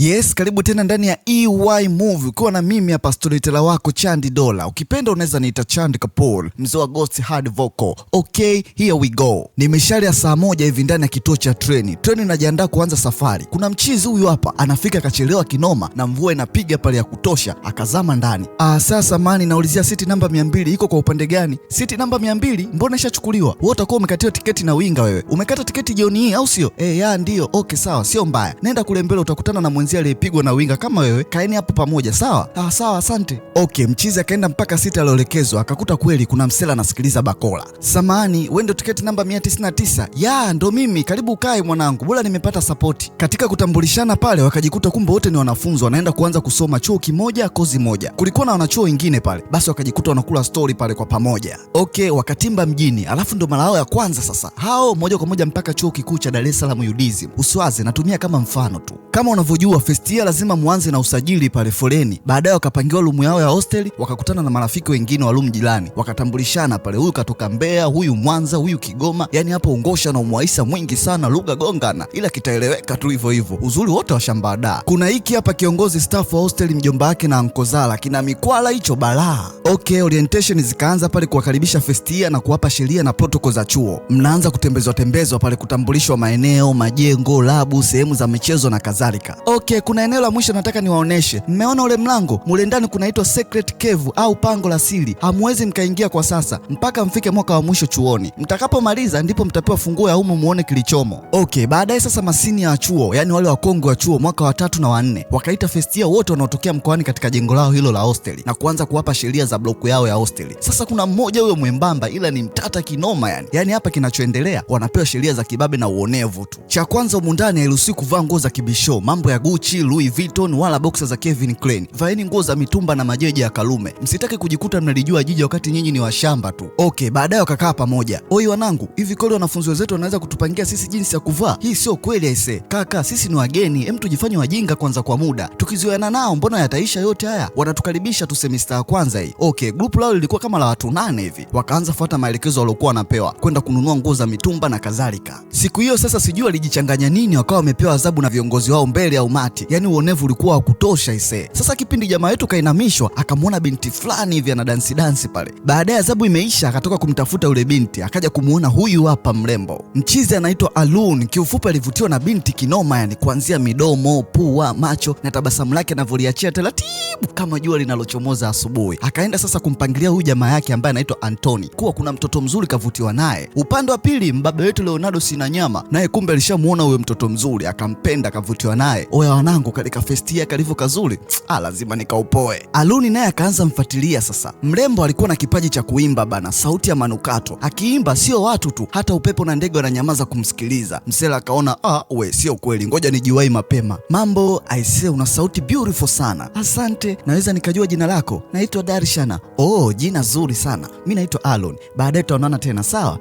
Yes, karibu tena ndani ya EY Movie ukiwa na mimi hapa storyteller wako Chandi Dola. Ukipenda unaweza niita Chandi Kapoor, mzee wa Ghost Hard Vocal. Okay, here we go. Nimeshali ya saa 1 hivi ndani ya kituo cha treni. Treni inajiandaa kuanza safari. Kuna mchizi huyu hapa, anafika akachelewa kinoma na mvua inapiga pale ya kutosha, akazama ndani. Sasa mani naulizia siti namba 200 iko kwa upande gani? Siti namba 200 mbona ishachukuliwa? Wewe utakuwa umekatiwa tiketi na winga wewe. Umekata tiketi jioni hii au sio? Ya ndio. Okay sawa, sio mbaya. Nenda kule mbele utakutana na mwenzi aliyepigwa na winga kama wewe. Kaeni hapo pamoja, sawa? Sawa, asante. Okay, mchizi akaenda mpaka siti alioelekezwa, akakuta kweli kuna msela anasikiliza bakola. Samahani, wewe ndio tiketi namba 199? Ya, ndo mimi. Karibu ukae mwanangu. Bora nimepata support. Katika kutambulishana pale wakajikuta kumbe wote ni wanafunzi wanaenda kuanza kusoma chuo kimoja kozi moja. Kulikuwa na wanachuo wengine pale. Basi wakajikuta wanakula story pale kwa pamoja. Okay, wakatimba mjini. Alafu ndo mara yao ya kwanza sasa. Hao moja kwa moja mpaka chuo kikuu cha Dar es Salaam UDSM. Uswaze natumia kama mfano tu. Kama unavyojua first year lazima muanze na usajili pale foleni. Baadaye wakapangiwa room yao ya hostel, wakakutana na marafiki wengine wa room jirani. Wakatambulishana pale, huyu katoka Mbeya, huyu Mwanza, huyu Kigoma. Yani hapo ungosha na umwaisa mwingi sana, lugha gongana, ila kitaeleweka tu hivyo hivyo. Uzuri wote wa shambada. Kuna hiki hapa kiongozi staff wa hostel, mjomba wake na ankozala kina mikwala hicho balaa. Okay, orientation zikaanza pale kuwakaribisha first year na kuwapa sheria na protocol za chuo. Mnaanza kutembezwa pale, kutambulishwa maeneo, majengo, labu, sehemu za michezo na kadhalika. Okay, kuna eneo la mwisho nataka niwaoneshe. Mmeona ule mlango? Mule ndani kunaitwa secret cave au pango la siri. Hamwezi mkaingia kwa sasa mpaka mfike mwaka wa mwisho chuoni. Mtakapomaliza ndipo mtapewa funguo ya humo muone kilichomo. Okay, baadaye sasa masini ya chuo, yani wale wakongwe wa chuo mwaka wa 3 na wa 4, wakaita first year wote wanaotokea mkoani katika jengo lao hilo la hostel na kuanza kuwapa sheria za bloku yao ya hostel. Sasa kuna mmoja huyo mwembamba ila ni mtata kinoma yani. Yani hapa kinachoendelea wanapewa sheria za kibabe na uonevu tu. Cha kwanza humu ndani hairuhusiwi kuvaa nguo za kibisho, mambo ya Gucci, Louis Vuitton wala boxer za Calvin Klein. Vaeni nguo za mitumba na majeje ya Kalume. Msitake kujikuta mnalijua jiji wakati nyinyi ni washamba tu. Okay, baadaye wakakaa pamoja. Oi wanangu, hivi kweli wanafunzi wetu wanaweza kutupangia sisi jinsi ya kuvaa? Hii sio kweli aise. Kaka, sisi ni wageni, hem tujifanye wajinga kwanza kwa muda. Tukizoeana nao mbona yataisha yote haya? Wanatukaribisha tu semester ya kwanza hii. Okay, group lao lilikuwa kama la watu 8 hivi. Wakaanza fuata maelekezo waliokuwa wanapewa, kwenda kununua nguo za mitumba na kadhalika. Siku hiyo sasa sijui walijichanganya nini, wakawa wamepewa adhabu na viongozi wao mbele ya umati. Yaani uonevu ulikuwa wa kutosha ise. Sasa kipindi jamaa wetu kainamishwa, akamwona binti fulani hivi ana dansi pale. Baadaye adhabu imeisha, akatoka kumtafuta yule binti, akaja kumuona huyu hapa mrembo. Mchizi anaitwa Alun. Kiufupi alivutiwa na binti kinoma yani, kuanzia midomo, pua, macho na tabasamu lake anavyoliachia taratibu kama jua linalochomoza asubuhi. Akaenda sasa kumpangilia huyu jamaa yake ambaye anaitwa Anthony kuwa kuna mtoto mzuri kavutiwa naye. Upande wa pili mbabe wetu Leonardo Sinanyama naye kumbe alishamuona huyo mtoto mzuri, akampenda, kavutiwa naye. Oya wanangu, katika first year kalivyo kazuri, lazima nikaupoe. Aluni naye akaanza mfuatilia sasa. Mrembo alikuwa na kipaji cha kuimba bana, sauti ya manukato. Akiimba sio watu tu, hata upepo na ndege wananyamaza kumsikiliza. Msela akaona we sio kweli, ngoja nijiwahi mapema. Mambo, aisee una sauti beautiful sana. Asante, naweza nikajua jina lako? Naitwa Darshana. Oh, jina zuri sana. Mimi naitwa Alon. Baadaye tutaonana tena, sawa?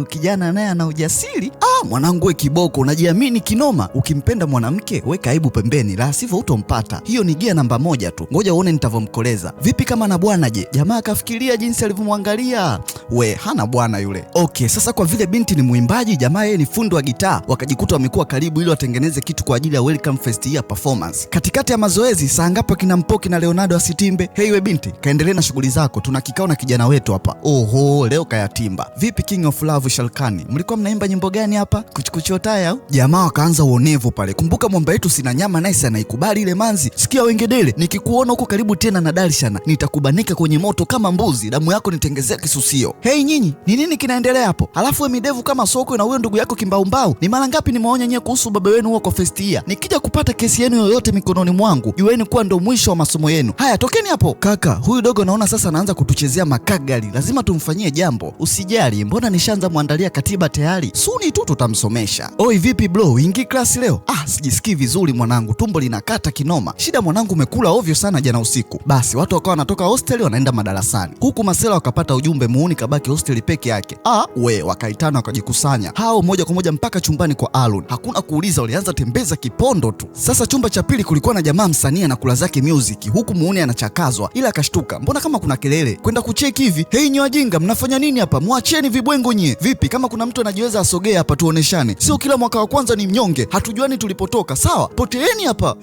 Kijana naye ana ujasiri. Mwanangu we kiboko, unajiamini kinoma. Ukimpenda mwanamke weka aibu pembeni, la sivyo utompata. Hiyo ni gia namba 1 tu. Ngoja uone nitavomkoleza. Vipi kama na bwana je? Jamaa akafikiria jinsi alivyomwangalia. We, hana bwana yule. Okay, sasa kwa vile binti ni muimbaji, jamaa yeye ni fundi wa gitaa, wakajikuta wamekuwa karibu ili watengeneze kitu kwa ajili ya welcome first year performance. Katikati ya mazoezi, saa ngapi kina Mpoki na Leonardo asitimbe? Hey we binti, kaendelee na shughuli zako. Tuna kikao na kijana wetu hapa. Oho, leo kayatimba. Vipi King of Love Shalkani? Mlikuwa mnaimba nyimbo gani hapa? Kuchukuchotaya au? Jamaa wakaanza uonevu pale. Kumbuka mwamba yetu Sinanyama nice anaikubali ile manzi. Sikia wengedele, nikikuona huko karibu tena na Darshana, nitakubanika kwenye moto kama mbuzi, damu yako nitengezea kisusio. Hey nyinyi, ni nini kinaendelea hapo? Alafu midevu kama soko na huyo ndugu yako kimbaumbao. Ni mara ngapi nimeonya nyewe kuhusu baba wenu huo kwa first year? Nikija kupata kesi yenu yoyote mikononi mwangu, jueni kuwa ndo mwisho wa masomo yenu. Haya, tokeni hapo. Kaka, huyu dogo naona sasa anaanza kutuchezea makagali. Lazima tumfanyie jambo. Usijali, mbona nishaanza muandalia katiba tayari. Suni tu tutamsomesha. Oi vipi bro, ingi klasi leo? Sijisikii vizuri mwanangu, tumbo linakata kinoma. Shida mwanangu, umekula ovyo sana jana usiku. Basi watu wakawa wanatoka hostel wanaenda madarasani. Huku masela wakapata ujumbe muuni kabaki hostel peke yake. Wakaitana wakajikusanya. Hao moja kwa moja mpaka chumbani kwa Alun. Hakuna kuuliza, walianza tembeza kipondo tu. Sasa chumba cha pili kulikuwa na jamaa msanii anakula zake music, huku muuni anachakazwa, ila akashtuka. Mbona kama kuna kelele? Kwenda kucheki hivi. Hey nyi wajinga, mnafanya nini hapa? Muacheni vibwengo nyie. Vipi kama kuna mtu anajiweza asogee hapa tuoneshane. Sio kila mwaka wa kwanza ni mnyonge. Hatujuani tulipotoka, sawa? poteeni hapa.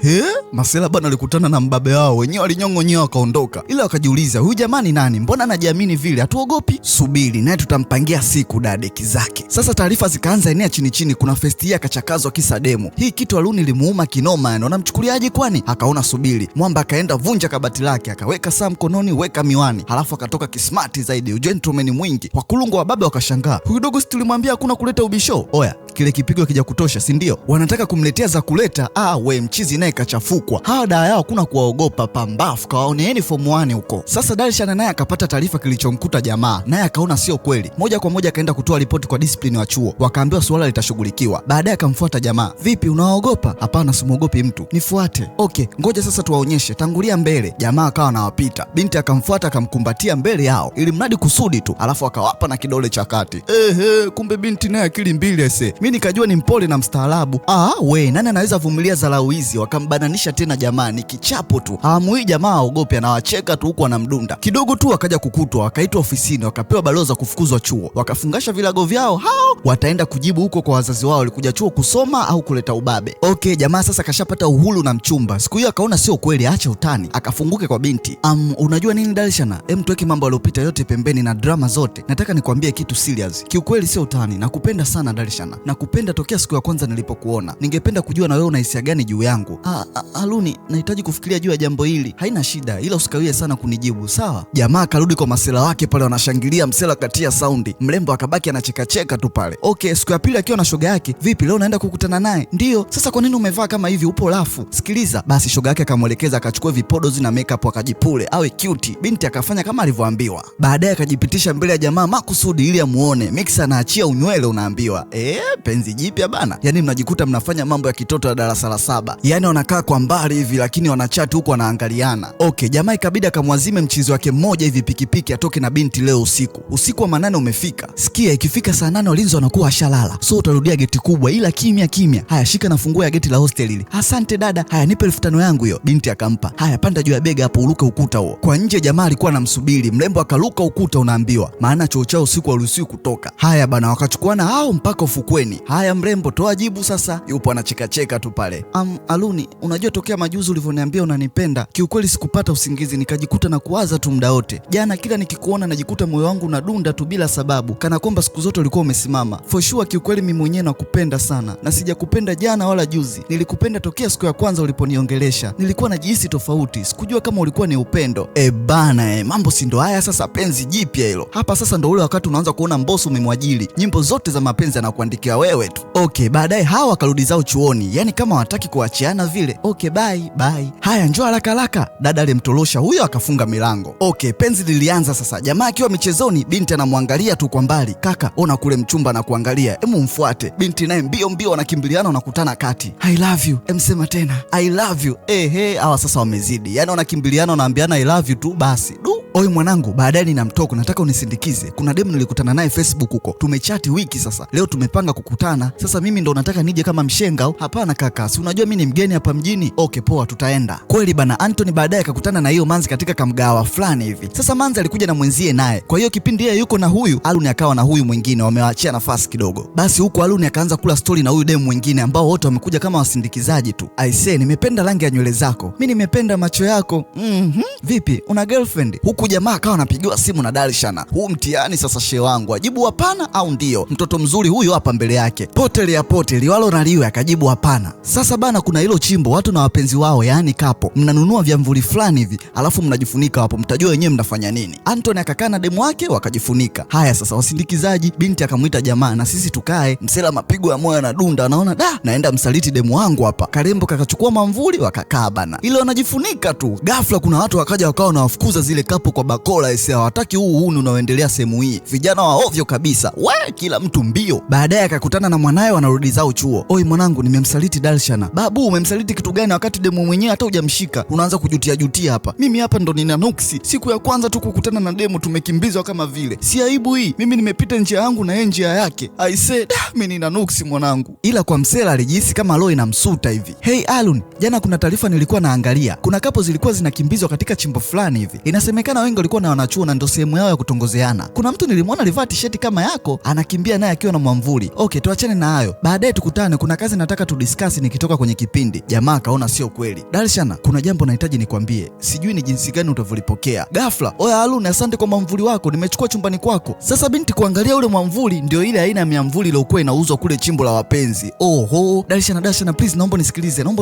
Masela bana alikutana na mbabe wao, wenyewe walinyong'onyea wakaondoka, ila wakajiuliza huyu jamani nani, mbona anajiamini vile, hatuogopi? Subiri naye tutampangia siku dadeki zake. Sasa taarifa zikaanza enea chini chini, kuna Festia akachakazwa kisa demo. Hii kitu Aluni limuuma kinoma, yani unamchukuliaje kwani? Akaona subiri, mwamba akaenda vunja kabati lake, akaweka saa mkononi, weka miwani, halafu akatoka kismati zaidi, ugentleman mwingi. Wakulungu wa baba wakashangaa, huyu dogo si tulimwambia hakuna kuleta ubisho? Oya, kile kipigo kija kutosha, si ndio? Wanataka kumletea za kuleta. We mchizi naye kachafukwa. Hawa dawa yao kuna kuwaogopa, pambafu kawaoneeni form 1 huko. Sasa Darshan naye akapata taarifa kilichomkuta jamaa, naye akaona sio kweli. Moja kwa moja akaenda kutoa ripoti kwa discipline wa chuo, wakaambiwa suala litashughulikiwa. Baadaye akamfuata jamaa, vipi unaogopa? Hapana, simuogopi mtu, nifuate. Okay, ngoja sasa tuwaonyeshe, tangulia mbele. Jamaa akawa anawapita, binti akamfuata akamkumbatia mbele yao, ili mradi kusudi tu, alafu akawapa na kidole cha kati. Kumbe binti naye akili mbili ese. Mimi nikajua ni mpole na mstaarabu. Nani anaweza vumilia dharau hizi? Wakambananisha tena jamani, kichapo tu. Hawamui jamaa aogope, anawacheka tu huku anamdunda. Kidogo tu akaja kukutwa, wakaitwa ofisini, wakapewa baloza kufukuzwa chuo. Wakafungasha vilago vyao, hao wataenda kujibu huko kwa wazazi wao walikuja chuo kusoma au kuleta ubabe. Okay, jamaa sasa kashapata uhuru na mchumba. Siku hiyo akaona sio kweli, acha utani, akafunguke kwa binti. Unajua nini Darshan? Tuweke mambo yaliyopita yote pembeni na drama zote. Nataka nikwambie kitu serious. Kiukweli sio utani, nakupenda sana Darshan. Nakupenda tokea siku ya kwanza nilipokuona. Ningependa kujua na wewe una hisia gani juu yangu. Aluni, nahitaji kufikiria juu ya jambo hili. Haina shida, ila usikawie sana kunijibu, sawa? Jamaa akarudi kwa masela wake pale, wanashangilia. Msela katia saundi, mrembo akabaki anacheka tu pale. Okay, siku ya pili akiwa na shoga yake, vipi leo unaenda kukutana naye? Ndio. Sasa kwa nini umevaa kama hivi, upo lafu? Sikiliza basi, shoga yake akamwelekeza akachukua vipodozi na makeup akajipule awe cute. Binti akafanya kama alivyoambiwa. Baadaye akajipitisha mbele ya jamaa makusudi ili amuone. Mix anaachia unywele, unaambiwa penzi jipya bana. Yani mnajikuta mnafanya mambo ya kitoto ya darasa la 7. Yani wanakaa kwa mbali hivi lakini wanachati huko wanaangaliana. Okay, jamaa ikabidi akamwazime mchizi wake mmoja hivi pikipiki atoke na binti leo usiku. Usiku wa manane umefika. Sikia, ikifika saa 8 walinzi wanakuwa washalala. So utarudia geti kubwa ila kimya kimya. Haya, shika na funguo ya geti la hostel hili. Asante dada. Haya, nipe 1500 yangu hiyo. Binti akampa. Haya, panda juu ya bega hapo uruke ukuta huo. Kwa nje jamaa alikuwa anamsubiri. Mrembo akaruka ukuta, unaambiwa. Maana choo chao usiku haruhusiwi kutoka. Haya bana, wakachukuana hao mpaka ufukweni. Haya mrembo, toa jibu sasa. Yupo anacheka tu pale. Aluni, unajua tokea majuzi ulivyoniambia unanipenda, kiukweli sikupata usingizi, nikajikuta na kuwaza tu muda wote. Jana kila nikikuona najikuta moyo wangu unadunda tu bila sababu, kana kwamba siku zote ulikuwa umesimama. For sure, kiukweli mimi mwenyewe nakupenda sana, na sijakupenda jana wala juzi. Nilikupenda tokea siku ya kwanza uliponiongelesha. Nilikuwa najihisi tofauti, sikujua kama ulikuwa ni upendo. Mambo si ndo haya sasa, penzi jipya hilo. Hapa sasa ndo ule wakati unaanza kuona mbosi umemwajili. Nyimbo zote za mapenzi anakuandikia wewe tu. Okay, baadaye hawa wakarudi zao chuoni, yani kama wataki kuachiana vile. Okay, bye. Haya, njoo haraka. Dada alimtorosha huyo akafunga milango. Okay, penzi lilianza sasa. Jamaa akiwa michezoni, binti anamwangalia tu kwa mbali. Kaka, ona kule mchumba anakuangalia, hemu mfuate. Binti naye mbio wanakimbiliana, wanakutana kati. I love you. Sema tena I love you. Hawa sasa wamezidi. Yani wanakimbiliana wanaambiana I love you tu basi. Oi mwanangu, baadaye nina mtoko, nataka unisindikize. Kuna demu nilikutana naye Facebook huko. Tumechati wiki sasa. Leo tumepanga kukutana. Sasa mimi ndo nataka nije kama mshenga au? Hapana kaka, si unajua mimi ni mgeni hapa mjini. Okay, poa, tutaenda. Kweli bana, Anthony baadaye akakutana na hiyo manzi katika kamgawa fulani hivi. Sasa manzi alikuja na mwenzie naye. Kwa hiyo kipindi yeye yuko na huyu, Aluni akawa na huyu mwingine, wamewaachia nafasi kidogo. Basi huko Aluni akaanza kula story na huyu demu mwingine ambao wote wamekuja kama wasindikizaji tu. I say, nimependa rangi ya nywele zako. Mimi nimependa macho yako. Vipi, una girlfriend? Huku jamaa akawa anapigiwa simu na Darshan. Huu mtihani sasa shehe wangu, ajibu hapana au ndio? Mtoto mzuri huyo hapa mbele yake. Pote liwalo na liwe, akajibu hapana. Sasa bana, kuna hilo chimbo watu na wapenzi wao, yani kapo. Mnanunua vyamvuli fulani hivi, alafu mnajifunika hapo, mtajua wenyewe mnafanya nini. Anthony akakaa na demu wake wakajifunika. Haya sasa wasindikizaji, binti akamuita jamaa, na sisi tukae. Msela mapigo ya moyo yanadunda, anaona naenda msaliti demu wangu hapa. Karembo kakachukua mamvuli wakakaa bana. Ile wanajifunika tu. Ghafla kuna watu wakaja wakawa wanawafukuza zile kapo kwa bakola, hawataki huu unaoendelea sehemu hii. Vijana wa ovyo kabisa. Kila mtu mbio. Baadaye akakutana na mwanae, wanarudi zao chuo. Oi mwanangu, nimemsaliti Darshan. Babu, umemsaliti kitu gani wakati demu mwenyewe hata hujamshika? Unaanza kujutia hapa. Mimi hapa ndo nina nuksi. Siku ya kwanza tu kukutana na demu tumekimbizwa kama vile. Si aibu hii? Mimi nimepita njia yangu na yeye njia yake. I said, mimi nina nuksi mwanangu. Ila kwa msela alijihisi kama roho inamsuta hivi. Hey Alun, jana kuna taarifa nilikuwa naangalia. Kuna kapo zilikuwa zinakimbizwa katika chimbo fulani hivi. Inasemekana Wasichana wengi walikuwa na wanachuo na ndio sehemu yao ya kutongozeana. Kuna mtu nilimwona alivaa t-shirt kama yako, anakimbia naye akiwa na mwamvuli. Okay, tuachane na hayo. Baadaye tukutane, kuna kazi nataka tudiscuss nikitoka kwenye kipindi. Jamaa kaona sio kweli. Darshana, kuna jambo nahitaji nikwambie. Sijui ni jinsi gani utavyolipokea. Ghafla, oya Aluni, asante kwa mwamvuli wako, nimechukua chumbani kwako. Sasa binti kuangalia ule mwamvuli ndio ile aina ya miamvuli iliyokuwa inauzwa kule chimbo la wapenzi. Oho, Darshana please, naomba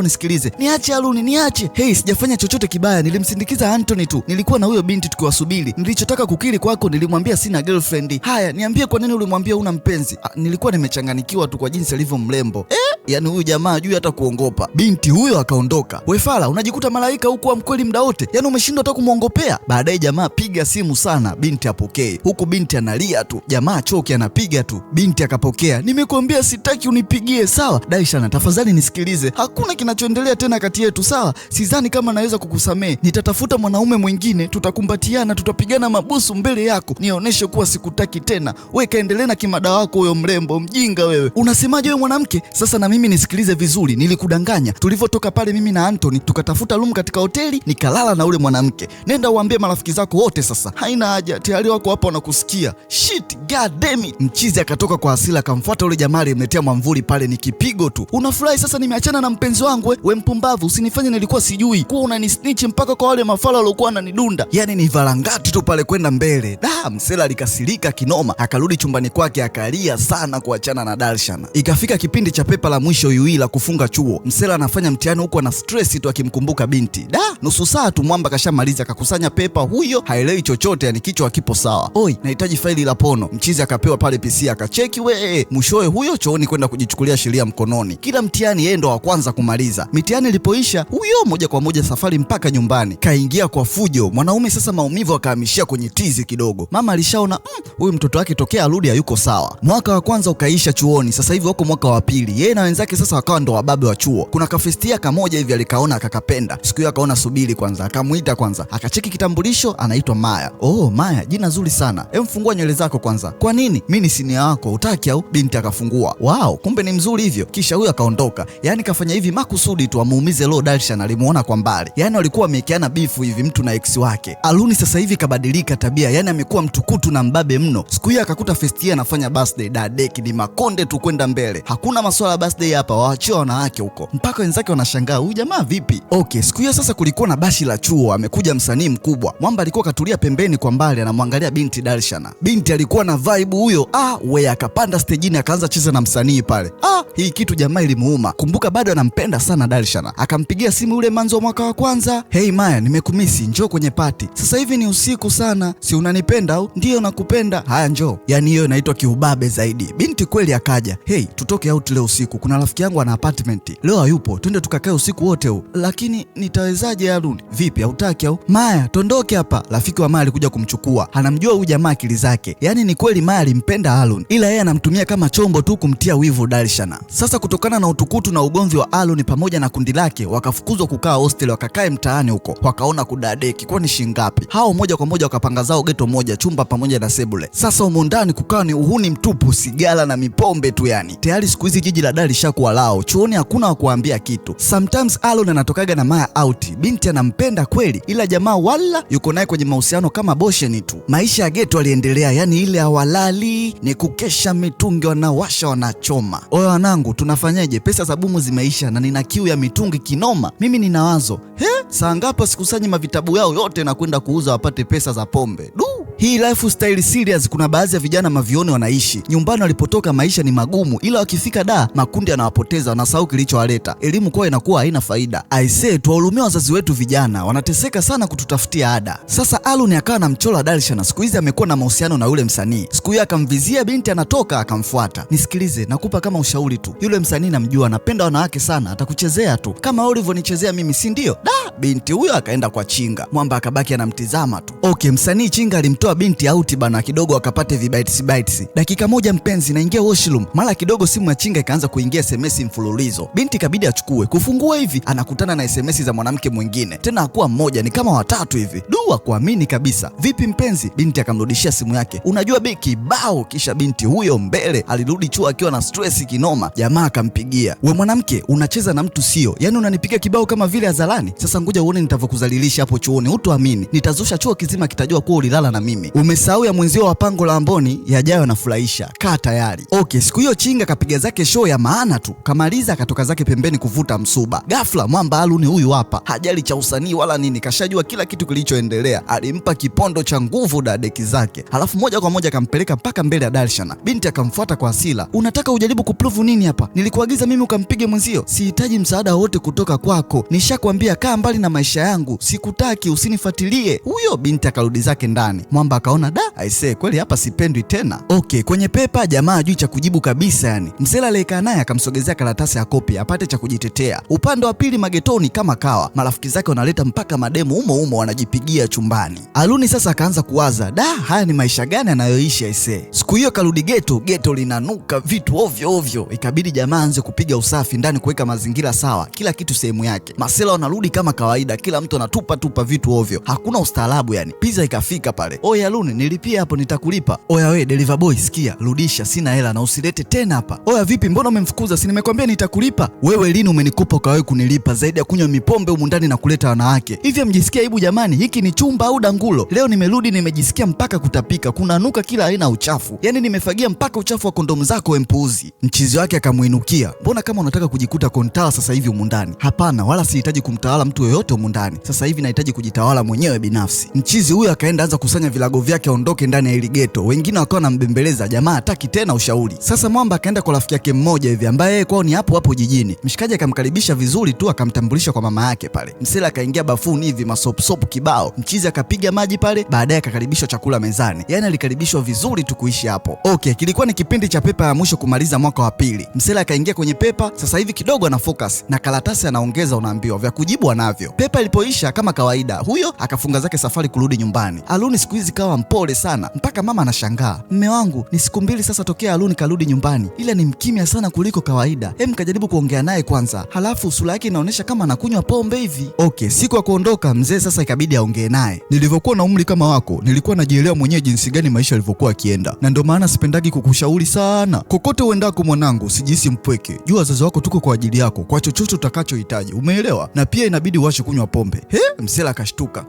nisikilize. Niache Aluni, niache. Hey, sijafanya chochote kibaya, nilimsindikiza Anthony tu. Nilikuwa na huyo binti tukiwasubiri. Nilichotaka kukiri kwako, nilimwambia sina girlfriend. Haya, niambie kwa nini ulimwambia una mpenzi? Nilikuwa nimechanganikiwa tu kwa jinsi alivyo mrembo. Yaani huyu jamaa hajui hata kuongopa. Binti huyo akaondoka. Wefala, unajikuta malaika huku wa mkweli muda wote. Yaani umeshindwa hata kumuongopea. Baadaye jamaa piga simu sana, binti apokee. Huku binti analia tu. Jamaa choki anapiga tu. Binti akapokea. Nimekuambia sitaki unipigie, sawa? Darshana, tafadhali nisikilize. Hakuna kinachoendelea tena kati yetu, sawa? Sidhani kama naweza kukusamehe. Nitatafuta mwanaume mwingine, tutakumbatiana, tutapigana mabusu mbele yako. Nionyeshe kuwa sikutaki tena. Wewe kaendelea na kimada wako huyo mrembo, mjinga wewe. Unasemaje wewe mwanamke? Sasa na mimi nisikilize vizuri, nilikudanganya. Tulivyotoka pale mimi na Anthony, tukatafuta room katika hoteli, nikalala na ule mwanamke. Nenda uambie marafiki zako wote sasa. Haina haja, tayari wako hapa wanakusikia. Shit, god damn it. Mchizi akatoka kwa hasira akamfuata ule jamaa aliyemletea mwamvuli pale, ni kipigo tu. Unafurahi sasa nimeachana na mpenzi wangu? We mpumbavu, usinifanye nilikuwa sijui. Kuwa unanisnitch mpaka kwa wale mafala waliokuwa wananidunda. Yaani ni varangati tu pale kwenda mbele. Msela alikasirika kinoma, akarudi chumbani kwake akalia sana kuachana na Darshana. Ikafika kipindi cha pepa la mwisho UI la kufunga chuo. Msela anafanya mtihani huko na stress tu akimkumbuka binti. Nusu saa tu mwamba kashamaliza, akakusanya pepa, huyo haelewi chochote, yani kichwa hakipo sawa. Oi, nahitaji faili la pono. Mchizi akapewa pale PC akacheki, mwishowe huyo chooni kwenda kujichukulia sheria mkononi. Kila mtihani yeye ndo wa kwanza kumaliza. Mitihani ilipoisha, huyo moja kwa moja safari mpaka nyumbani. Kaingia kwa fujo. Mwanaume sasa maumivu akahamishia kwenye tizi kidogo. Mama alishaona huyu mtoto wake tokea arudi hayuko sawa. Mwaka wa kwanza ukaisha chuoni, sasa hivi wako mwaka wa pili. Yeye na wenzake sasa wakawa ndo wababe wa chuo. Kuna kafestia kamoja hivi alikaona akakapenda. Siku hiyo akaona subiri kwanza, akamuita kwanza. Akacheki kitambulisho, anaitwa Maya. Oh, Maya, jina zuri sana. Fungua nywele zako kwanza. Kwa nini? Mimi ni senior wako, utaki au? Binti akafungua. Wow, kumbe ni mzuri hivyo. Kisha huyo akaondoka. Yaani kafanya hivi makusudi tu amuumize Lo. Darshana alimuona kwa mbali. Yaani walikuwa wamekiana bifu hivi mtu na ex wake. Aluni sasa hivi kabadilika tabia, yaani amekuwa mtukutu na mbabe mno. Siku hiyo akakuta festia anafanya birthday, dadeki ni makonde tu kwenda mbele. Hakuna masuala ya birthday hapa, waachie wanawake huko. Mpaka wenzake wanashangaa, huyu jamaa vipi? Okay, siku hiyo sasa kulikuwa na bashi la chuo, amekuja msanii mkubwa. Mwamba alikuwa katulia pembeni kwa mbali anamwangalia binti Darshana. Binti alikuwa na vibe huyo. Akapanda stejini akaanza cheza na msanii pale. Hii kitu jamaa ilimuuma. Kumbuka bado anampenda sana Darshana. Akampigia simu yule manzo wa mwaka wa kwanza. Hey Maya, nimekumisi, njoo kwenye party. Sasa hivi ni usiku sana. Si unanipenda au? Ndio nakupenda. Haya njoo. Yaani hiyo inaitwa kiubabe zaidi. Binti kweli akaja. Hey, tutoke out leo usiku. Kuna rafiki yangu ana apartment. Leo hayupo. Twende tukakae usiku wote huu. Lakini nitawezaje Aluni? Vipi, hautaki au? Maya, tondoke hapa. Rafiki wa Maya alikuja kumchukua. Anamjua huyu jamaa akili zake. Yaani ni kweli Maya alimpenda Aluni, ila yeye anamtumia kama chombo tu kumtia wivu Darshana. Sasa kutokana na utukutu na ugomvi wa Aluni pamoja na kundi lake, wakafukuzwa kukaa hostel, wakakae mtaani huko. Wakaona kudadeki kwa ni shingapi. Hao moja kwa moja wakapanga zao geto moja, chumba pamoja na sebule. Sasa humo ndani kukawa ni uhuni mtupu, sigara na mipombe tu yani. Tayari siku hizi jiji la Dar lishakuwa lao. Chuoni hakuna wa kuambia kitu. Sometimes Aluni anatokaga na Maya out. Binti anampenda kweli, ila jamaa wala yuko naye kwenye mahusiano kama bosheni tu. Maisha ya geto aliendelea, yani ile hawalali ni kukesha mitungi, wanawasha wanachoma. Oyo wanangu, tunafanyaje? Pesa za bumu zimeisha na nina kiu ya mitungi kinoma. Mimi nina wazo. Saa ngapi sikusanyi mavitabu yao yote na kwenda kuuza wapate pesa za pombe. Hii lifestyle serious, kuna baadhi ya vijana mavioni wanaishi. Nyumbani walipotoka maisha ni magumu, ila wakifika da makundi yanawapoteza, wanasahau kilichowaleta. Elimu kwao inakuwa haina faida. Aisee, tuwahurumia wazazi wetu vijana, wanateseka sana kututafutia ada. Sasa Aluni akawa na mchola Darshana, siku hizi amekuwa na mahusiano na yule msanii. Siku hiyo akamvizia binti anatoka, akamfuata. Nisikilize, nakupa kama ushauri tu. Yule msanii namjua, anapenda wanawake sana, atakuchezea tu kama wewe ulivyonichezea mimi, si ndio? Binti huyo akaenda kwa Chinga. Mwamba akabaki anamtizama tu. Okay, msanii Chinga alimtoa binti auti bana kidogo akapate vibites. Dakika moja mpenzi, naingia washroom. Mara kidogo simu ya Chinga ikaanza kuingia SMS mfululizo. Binti kabidi achukue. Kufungua hivi anakutana na SMS za mwanamke mwingine. Tena hakuwa mmoja, ni kama watatu hivi. Kuamini kabisa. Vipi mpenzi? Binti akamrudishia simu yake. Unajua beki bao. Kisha binti huyo mbele alirudi chuo akiwa na stress kinoma. Jamaa akampigia. We mwanamke, unacheza na mtu sio? Yaani unanipiga kibao kama vile hadharani. Sasa ngoja uone nitavyokuzalilisha hapo chuoni, hutoamini. Nitazusha chuo kizima kitajua kuwa ulilala na mimi. Umesahau ya mwenzio wa pango la Amboni, yajayo yanafurahisha. Kaa tayari. Okay, siku hiyo Chinga kapiga zake show ya maana tu. Kamaliza akatoka zake pembeni kuvuta msuba. Ghafla mwamba Aluni huyu hapa, hajali cha usanii wala nini, kashajua kila kitu kilichoendelea. Alimpa kipondo cha nguvu dadeki zake, halafu moja kwa moja akampeleka mpaka mbele ya Darshana. Binti akamfuata kwa hasira. Unataka ujaribu kuprove nini hapa? Nilikuagiza mimi ukampige mwenzio. Sihitaji msaada wote kutoka kwako. Nishakwambia kaa mbali na maisha yangu. Sikutaki, usinifuatilie. Huyo binti akarudi zake ndani. Mwamba akaona aisee, kweli hapa sipendwi tena. Okay, kwenye pepa jamaa ajui cha kujibu kabisa yani. Msela aliyekaa naye akamsogezea karatasi ya kopi apate cha kujitetea. Upande wa pili magetoni kama kawa, marafiki zake wanaleta mpaka mademu umo wanajipigia chumbani. Aluni sasa akaanza kuwaza, haya ni maisha gani anayoishi aisee. Siku hiyo karudi geto linanuka vitu ovyo. Ikabidi jamaa anze kupiga usafi ndani, kuweka mazingira sawa, kila kitu sehemu yake. Masela wanarudi kama kawaida, kila mtu anatupa vitu ovyo, hakuna ustaarabu yani. Pizza ikafika pale. Oya Aluni, nilipia hapo, nitakulipa. Oya we deliver boy, sikia, rudisha, sina hela na usilete tena hapa. Oya vipi, mbona umemfukuza? Si nimekwambia nitakulipa. Wewe lini umenikopa kwa wewe kunilipa zaidi ya kunywa mipombe humu ndani na kuleta wanawake? Hivi mjisikia aibu jamani? Hiki ni chumba au dangulo? Leo nimerudi nimejisikia mpaka kutapika, kunanuka kila aina uchafu. Yani nimefagia mpaka uchafu wa kondomu zako we mpuuzi. Mchizi wake akamuinukia. Mbona kama unataka kujikuta kontala sasa hivi humu ndani? Hapana, wala sihitaji kumtawala mtu yoyote humu ndani. Sasa hivi nahitaji kujitawala mwenyewe binafsi. Mchizi huyo akaenda anza kusanya vilago vyake aondoke ndani ya ile geto. Wengine wakawa wanambembeleza, jamaa hataki tena ushauri. Sasa Mwamba akaenda kwa rafiki yake mmoja hivi ambaye yeye kwao ni hapo jijini. Mshikaji akamkaribisha vizuri tu, akamtambulisha kwa mama yake pale. Msela akaingia bafuni hivi, masop kibao. Mchizi akapiga maji pale, baadaye akakaribishwa chakula mezani. Yaani alikaribishwa vizuri tu kuishi hapo. Okay, kilikuwa ni kipindi cha pepa ya mwisho kumaliza mwaka wa pili. Msela akaingia kwenye pepa, sasa hivi kidogo ana focus na karatasi anaongeza, unaambiwa vya kujibu anavyo. Pepa ilipoisha kama kawaida, huyo akafunga zake safari kurudi nyumbani. Aluni siku hizi kawa mpole sana, mpaka mama anashangaa. Mme wangu, ni siku 2 sasa tokea Aluni karudi nyumbani, ila ni mkimya sana kuliko kawaida. Kajaribu kuongea naye kwanza, halafu sura yake inaonyesha kama anakunywa pombe hivi. Okay, siku ya kuondoka mzee sasa ikabidi aongee naye. Nilivyokuwa na umri kama wako, nilikuwa najielewa mwenyewe jinsi gani maisha yalivyokuwa yakienda, na ndio maana sipendagi kukushauri sana. Kokote uendako mwanangu, sijisi mpweke. Jua wazazi wako tuko kwa ajili yako, kwa chochote utakachohitaji, umeelewa? Na pia inabidi uache kunywa pombe. Msela akashtuka.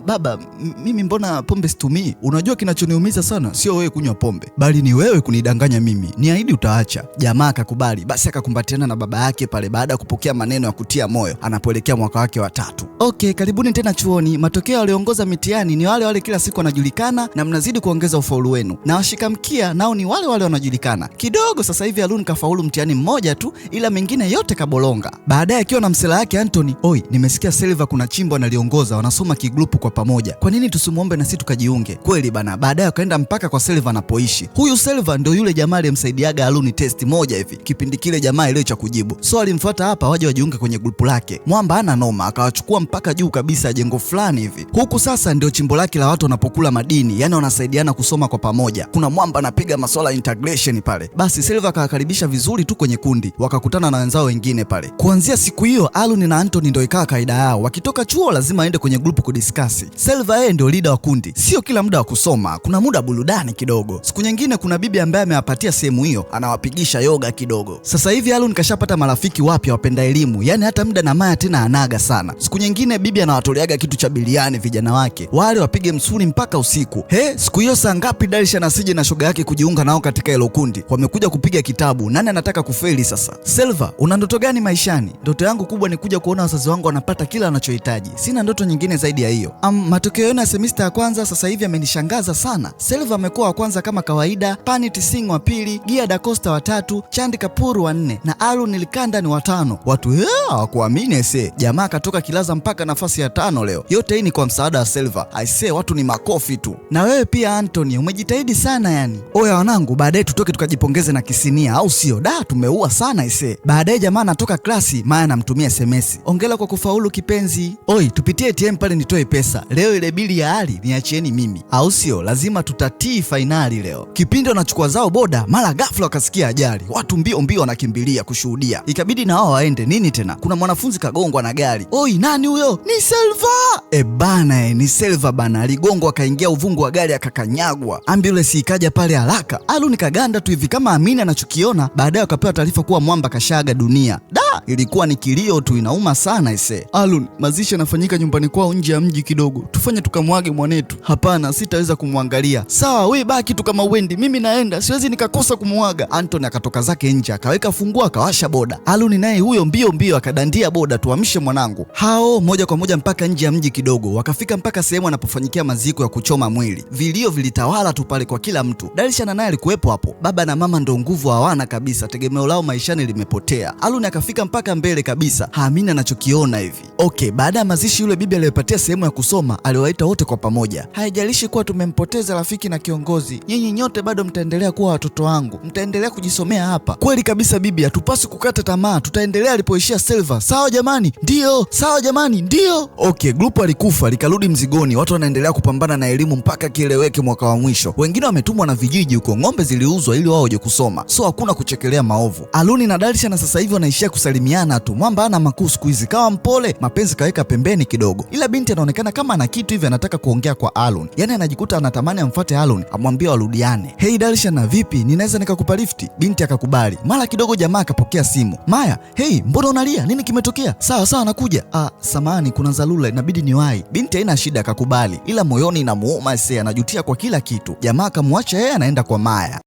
Baba, mimi mbona pombe situmii? Unajua kinachoniumiza sana sio wewe kunywa pombe, bali ni wewe kunidanganya mimi. Niahidi utaacha. Jamaa akakubali. Basi akakumbatiana na baba yake pale baada ya kupokea maneno ya kutia moyo anapoelekea mwaka wake wa 3. Okay, karibuni tena chuoni. Matokeo walioongoza mitihani ni wale kila siku wanajulikana, na mnazidi kuongeza ufaulu wenu. Na washikamkia nao ni wale wanajulikana. Kidogo sasa hivi Aluni kafaulu mtihani mmoja tu, ila mengine yote kabolonga. Baadaye akiwa na msela yake Anthony, oi, nimesikia Silva kuna chimbo analiongoza, wanasoma kigrupu kwa pamoja. Kwa nini tusimuombe na sisi tukajiunge? Kweli bana. Baadaye akaenda mpaka kwa Silva anapoishi. Huyu Silva ndio yule jamaa aliyemsaidiaga Aluni test moja hivi kipindi kile jamaa ile cha kujibu. So alimfuata hapa waje wajiunge kwenye grupu lake. Mwamba ana noma, akawachukua mpaka juu kabisa jengo fulani hivi. Huku sasa ndio chimbo lake la watu wanapokula madini, yani wanasaidiana kusoma kwa pamoja. Kuna Mwamba anapiga masuala integration pale. Basi Silva akawakaribisha vizuri tu kwenye kundi, wakakutana na wenzao wengine pale. Kuanzia siku hiyo Aluni na Anthony ndio ikawa kaida yao, wakitoka chuo lazima aende kwenye grupu kudiskasi. Silva yeye ndio leader wa kundi. Sio kila muda wa kusoma, kuna muda burudani kidogo. Siku nyingine kuna bibi ambaye amewapatia sehemu hiyo, anawapigisha yoga kidogo. Sasa hivi Aluni kashapata marafiki wapya wapenda elimu, yani hata muda na maya tena anaga sana. Siku nyingine bibi anawatoleaga kitu cha biliani vijana wake, wale wapige msuri mpaka usiku. Siku hiyo saa ngapi Darshana asije na shoga yake kujiunga nao katika hilo kundi? Wamekuja kupiga kitabu, nani anataka kufeli sasa? Silva, una ndoto gani maishani? Ndoto yangu kubwa ni kuja kuona wazazi wangu wanapata kila wanachohitaji. Sina ndoto nyingine zaidi ya hiyo. Matokeo yenu ya semester ya kwanza sasa hivi amenishangaza sana. Silva amekuwa wa kwanza kama kawaida, Panit Singh wa 2, Gia Da Costa wa 3, Chandi Kapoor wa 4 na Aluni Likanda ni wa 5. Watu hawakuamini ese. Jamaa katoka kilaza mpaka nafasi ya 5 leo. Yote hii ni kwa msaada wa Silva. Aisee, watu ni makofi tu. Na wewe pia Anthony, umejitahidi sana yani. Oya wanangu, baadaye tutoke tukajipongeze na kisinia, au sio? Tumeua sana ese. Baadaye jamaa anatoka klasi, Maya anamtumia SMS. Ongela kwa kufaulu kipenzi. Oi, tupitie ATM pale nitoe pesa. Leo ile bili ya Ali niachieni mimi, au sio? Lazima tutatii fainali leo. Kipindi wanachukua zao boda, mara ghafla wakasikia ajali. Watu mbio wanakimbilia kushuhudia. Ikabidi na wao waende. Nini tena? Kuna mwanafunzi kagongwa na gari. Oi, nani huyo? Ni Silva. Ni Silva bana. Aligongwa akaingia uvungu wa gari akakanyagwa. Ambulance ikaja pale haraka. Aluni kaganda tu hivi kama amini anachokiona. Baadaye akapewa taarifa kuwa Mwamba kashaga dunia. Ilikuwa ni kilio tu, inauma sana ise. Alun, mazishi yanafanyika nyumbani kwao nje ya mji kidogo, tufanye tukamwage mwanetu. Hapana, sitaweza kumwangalia. Sawa, we baki tu kama uendi, mimi naenda, siwezi nikakosa kumwaga. Anthony akatoka zake nje, akaweka funguo, akawasha boda. Alun naye huyo mbio mbio akadandia boda, tuamshe mwanangu. Hao moja kwa moja mpaka nje ya mji kidogo, wakafika mpaka sehemu anapofanyikia maziko ya kuchoma mwili. Vilio vilitawala tu pale kwa kila mtu. Darishan naye alikuwepo hapo. Baba na mama ndo nguvu hawana kabisa, tegemeo lao maishani limepotea. Alun akafika mpaka mbele kabisa, haamini anachokiona hivi. Okay, baada ya mazishi yule bibi aliyepatia sehemu ya kusoma aliwaita wote kwa pamoja. Haijalishi kuwa tumempoteza rafiki na kiongozi, nyinyi nyote bado mtaendelea kuwa watoto wangu, mtaendelea kujisomea hapa. Kweli kabisa bibi, hatupaswi kukata tamaa, tutaendelea alipoishia Silver. Sawa jamani? Ndio. Sawa jamani? Ndio. Okay, grupu alikufa likarudi mzigoni, watu wanaendelea kupambana na elimu mpaka kieleweke mwaka wa mwisho. Wengine wametumwa na vijiji huko, ng'ombe ziliuzwa ili wao waje kusoma, so hakuna kuchekelea maovu. Aluni na Darishan na sasa hivi wanaishia kusalimiana tu. Mwamba ana makuu siku hizi, kawa mpole, mapenzi kaweka pembeni kidogo. Ila binti anaonekana kama ana kitu hivi anataka kuongea kwa Alun. Yaani anajikuta anatamani amfuate Alun, amwambie warudiane. Hey Darishan, na vipi? Ninaweza nikakupa lifti? Binti akakubali. Mara kidogo jamaa akapokea simu. Maya, hey, mbona unalia? Nini kimetokea? Sawa nakuja. Samahani, kuna dharura inabidi niwahi. Binti haina shida akakubali. Ila moyoni inamuuma anajutia kwa kila kitu. Jamaa akamwacha yeye anaenda kwa Maya.